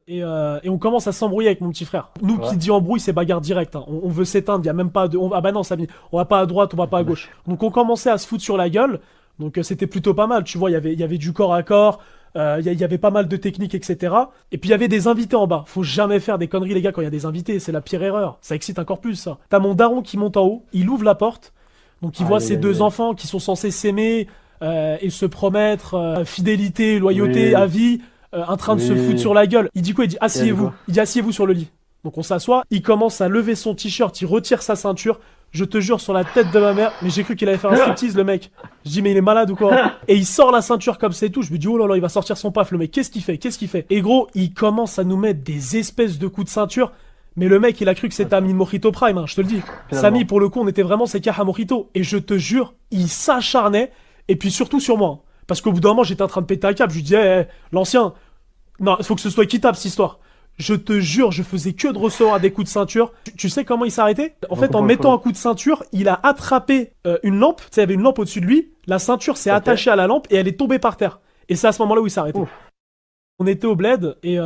et on commence à s'embrouiller avec mon petit frère. Nous, Ouais. qui dit embrouille, c'est bagarre directe. Hein. On veut s'éteindre, il y a même pas de... ah bah non, Samy, on va pas à droite, on va pas à gauche. Donc on commençait à se foutre sur la gueule. Donc c'était plutôt pas mal, tu vois, il y avait du corps à corps, il y avait pas mal de techniques, etc. Et puis il y avait des invités en bas. Faut jamais faire des conneries, les gars, quand il y a des invités, c'est la pire erreur. Ça excite encore plus, ça. T'as mon daron qui monte en haut, il ouvre la porte, donc il voit Aïe, ses aïe, aïe, deux aïe. enfants qui sont censés s'aimer et se promettre fidélité, loyauté, à Oui, vie, en train de se foutre oui. sur la gueule. Il dit quoi? Il dit Et elle dit asseyez-vous. quoi? Il dit asseyez-vous sur le lit. Donc on s'assoit, il commence à lever son t-shirt, il retire sa ceinture. Je te jure sur la tête de ma mère, mais j'ai cru qu'il allait faire un striptease le mec. Je dis mais il est malade ou quoi? Et il sort la ceinture comme c'est tout. Je me dis oh là là, il va sortir son paf le mec. Qu'est-ce qu'il fait? Qu'est-ce qu'il fait? Et gros, il commence à nous mettre des espèces de coups de ceinture. Mais le mec, il a cru que c'était Ami Mojito Prime, hein, je te le dis. Samy, Finalement. pour le coup, on était vraiment ses à Mojito. Et je te jure, il s'acharnait. Et puis surtout sur moi. Hein. Parce qu'au bout d'un moment, j'étais en train de péter un câble. Je lui disais, l'ancien, non, il faut que ce soit équitable cette histoire. Je te jure, je faisais que de recevoir des coups de ceinture. Tu sais comment il s'est arrêté? En Non, fait, en comment, mettant un comment? coup de ceinture, il a attrapé une lampe. Tu sais, il y avait une lampe au-dessus de lui. La ceinture s'est Ok. attachée à la lampe et elle est tombée par terre. Et c'est à ce moment-là où il s'est arrêté. Ouf. On était au bled et